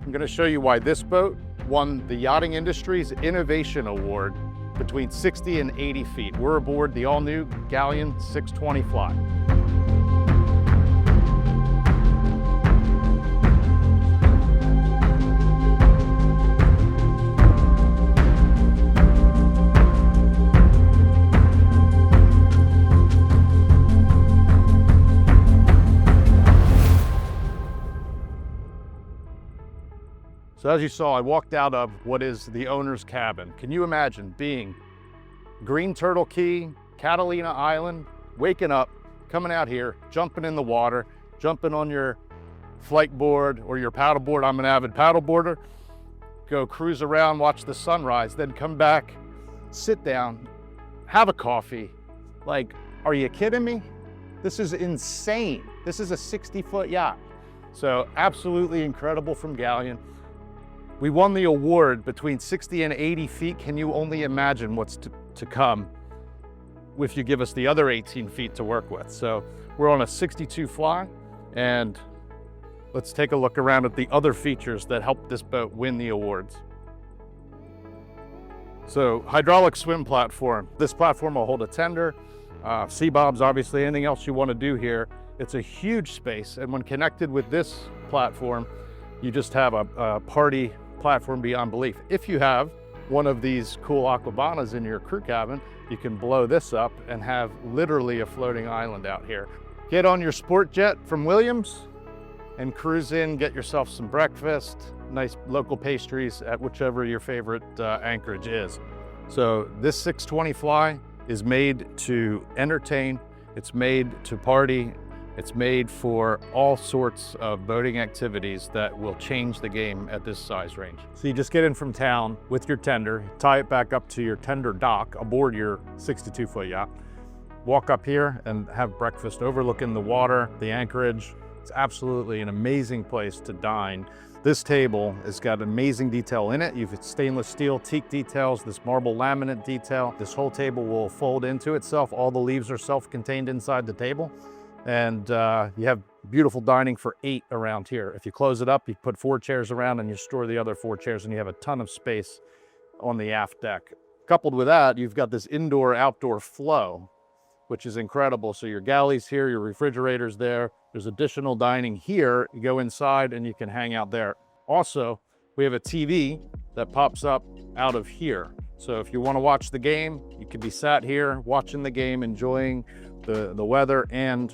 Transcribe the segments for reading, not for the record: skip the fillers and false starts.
I'm going to show you why this boat won the yachting industry's Innovation Award between 60 and 80 feet. We're aboard the all-new Galeon 620 Fly. So as you saw, I walked out of what is the owner's cabin. Can you imagine being Green Turtle Key, Catalina Island, waking up, coming out here, jumping in the water, jumping on your flight board or your paddle board. I'm an avid paddle boarder. Go cruise around, watch the sunrise, then come back, sit down, have a coffee. Like, are you kidding me? This is insane. This is a 60-foot yacht. So absolutely incredible from Galeon. We won the award between 60 and 80 feet. Can you only imagine what's to come if you give us the other 18 feet to work with? So we're on a 62 Fly, and let's take a look around at the other features that helped this boat win the awards. So hydraulic swim platform. This platform will hold a tender, sea bobs, obviously, anything else you want to do here. It's a huge space, and when connected with this platform, you just have a party platform beyond belief. If you have one of these cool aquabanas in your crew cabin, you can blow this up and have literally a floating island out here. Get on your sport jet from Williams and cruise in, get yourself some breakfast, nice local pastries at whichever your favorite anchorage is. So this 620 Fly is made to entertain, it's made to party, it's made for all sorts of boating activities that will change the game at this size range. So you just get in from town with your tender, tie it back up to your tender dock aboard your 62-foot yacht, walk up here and have breakfast overlooking the water, the anchorage. It's absolutely an amazing place to dine. This table has got amazing detail in it. You've got stainless steel teak details, this marble laminate detail. This whole table will fold into itself. All the leaves are self-contained inside the table. And you have beautiful dining for 8 around here. If you close it up, you put 4 chairs around and you store the other 4 chairs, and you have a ton of space on the aft deck. Coupled with that, you've got this indoor-outdoor flow, which is incredible. So your galleys here, your refrigerator's there. There's additional dining here. You go inside and you can hang out there. Also, we have a TV that pops up out of here. So if you want to watch the game, you could be sat here watching the game, enjoying the weather and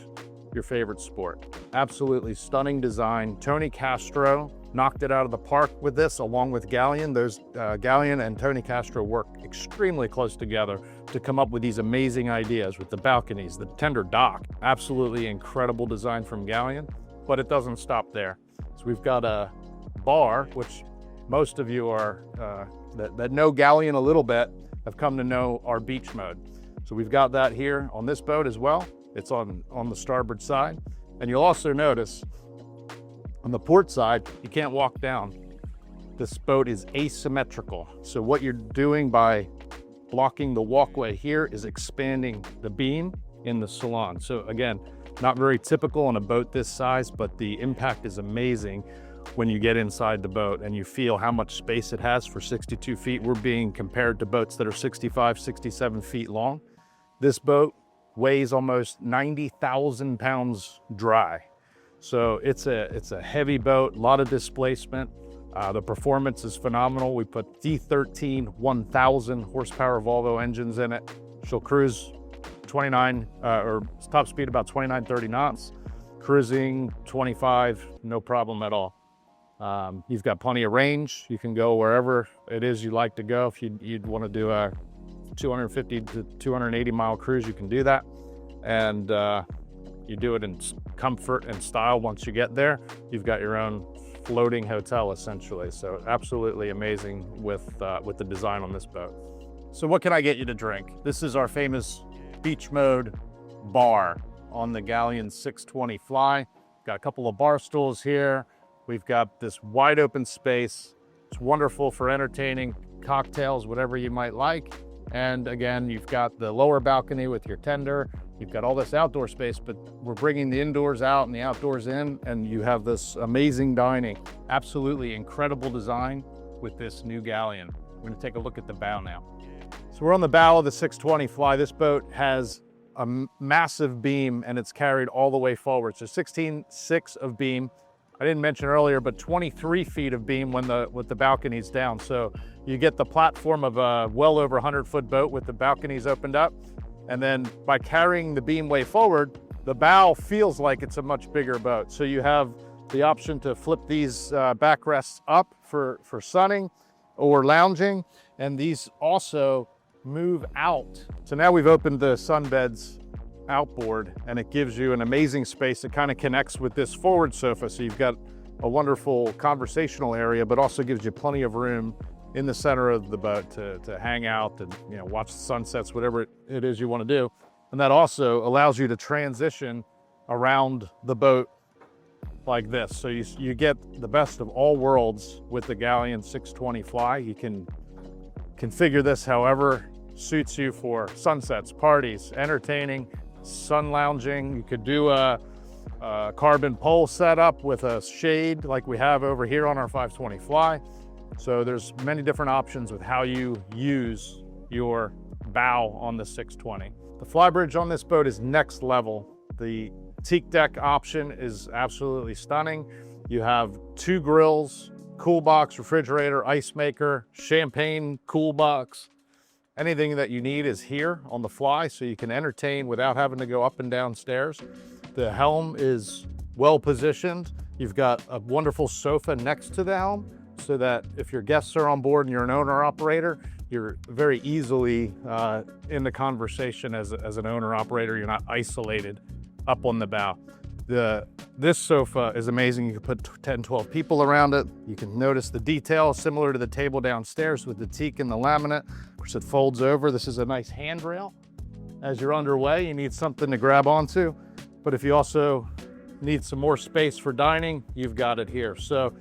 your favorite sport. Absolutely stunning design. Tony Castro knocked it out of the park with this, along with Galeon. Galeon and Tony Castro work extremely close together to come up with these amazing ideas with the balconies, the tender dock. Absolutely incredible design from Galeon, but it doesn't stop there. So we've got a bar, which most of you are that know Galeon a little bit have come to know our beach mode. So we've got that here on this boat as well. It's on the starboard side. And you'll also notice on the port side, you can't walk down. This boat is asymmetrical. So what you're doing by blocking the walkway here is expanding the beam in the Salon. So again, not very typical on a boat this size, but the impact is amazing when you get inside the boat and you feel how much space it has for 62 feet. We're being compared to boats that are 65, 67 feet long. This boat weighs almost 90,000 pounds dry. So it's a heavy boat, a lot of displacement. The performance is phenomenal. We put D13 1,000 horsepower Volvo engines in it. She'll cruise 29, or top speed about 29, 30 knots. Cruising 25, no problem at all. You've got plenty of range. You can go wherever it is you'd like to go. If you'd want to do a 250 to 280 mile cruise, you can do that. And you do it in comfort and style. Once you get there, you've got your own floating hotel essentially. So absolutely amazing with the design on this boat. So what can I get you to drink? This is our famous beach mode bar on the Galeon 620 Fly. Got a couple of bar stools here. We've got this wide open space. It's wonderful for entertaining, cocktails, whatever you might like. And again, you've got the lower balcony with your tender, You've got all this outdoor space, but we're bringing the indoors out and the outdoors in, and you have this amazing dining. Absolutely incredible design with this new Galeon. We're gonna take a look at the bow now. So we're on the bow of the 620 Fly. This boat has a massive beam and it's carried all the way forward. So 16.6 of beam. I didn't mention earlier, but 23 feet of beam with the balconies down. So you get the platform of a well over 100-foot boat with the balconies opened up. And then by carrying the beam way forward, the bow feels like it's a much bigger boat. So you have the option to flip these backrests up for sunning or lounging. And these also move out. So now we've opened the sunbeds outboard and it gives you an amazing space. It kind of connects with this forward sofa. So you've got a wonderful conversational area, but also gives you plenty of room in the center of the boat to hang out and watch the sunsets, whatever it is you want to do. And that also allows you to transition around the boat like this. So you get the best of all worlds with the Galeon 620 Fly. You can configure this however suits you for sunsets, parties, entertaining, sun lounging. You could do a carbon pole setup with a shade like we have over here on our 520 Fly. So there's many different options with how you use your bow on the 620. The Flybridge on this boat is next level. The teak deck option is absolutely stunning. You have 2 grills, cool box, refrigerator, ice maker, champagne cool box. Anything that you need is here on the Fly, so you can entertain without having to go up and down stairs. The helm is well positioned. You've got a wonderful sofa next to the helm, so that if your guests are on board and you're an owner-operator, you're very easily in the conversation as an owner-operator. You're not isolated up on the bow. This sofa is amazing. You can put 10, 12 people around it. You can notice the detail similar to the table downstairs with the teak and the laminate, which it folds over. This is a nice handrail. As you're underway, you need something to grab onto. But if you also need some more space for dining, you've got it here. So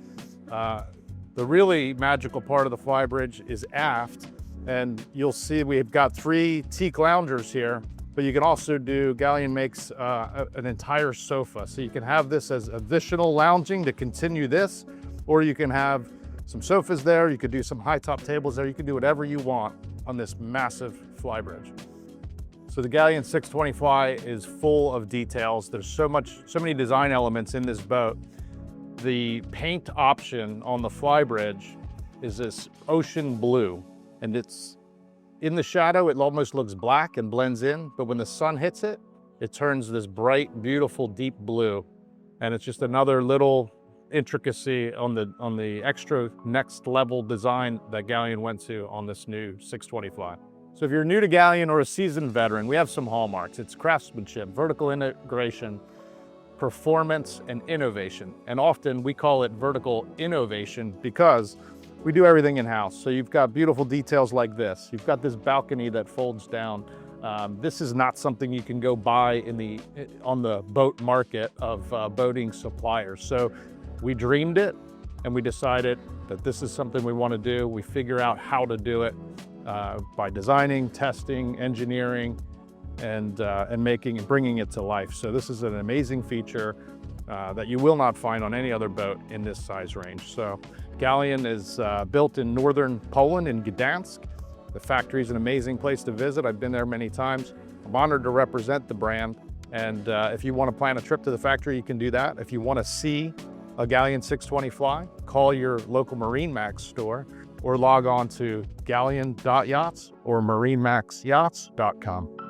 the really magical part of the Flybridge is aft, and you'll see we've got 3 teak loungers here, but you can also do, Galeon makes an entire sofa. So you can have this as additional lounging to continue this, or you can have some sofas there, you could do some high top tables there, you can do whatever you want on this massive Flybridge. So the Galeon 620 Fly is full of details. There's so many design elements in this boat. The paint option on the Flybridge is this ocean blue, and it's in the shadow, it almost looks black and blends in, but when the sun hits it, it turns this bright, beautiful, deep blue. And it's just another little intricacy on the extra next level design that Galeon went to on this new 620 Fly. So if you're new to Galeon or a seasoned veteran, we have some hallmarks. It's craftsmanship, vertical integration, performance, and innovation. And often we call it vertical innovation because we do everything in-house. So you've got beautiful details like this. You've got this balcony that folds down. This is not something you can go buy on the boat market of boating suppliers. So we dreamed it and we decided that this is something we want to do. We figure out how to do it by designing, testing, engineering, and bringing it to life. So this is an amazing feature that you will not find on any other boat in this size range. So Galeon is built in northern Poland in Gdansk. The factory is an amazing place to visit. I've been there many times. I'm honored to represent the brand. And if you want to plan a trip to the factory, you can do that. If you want to see a Galeon 620 Fly, call your local MarineMax store or log on to galeon.yachts or marinemaxyachts.com.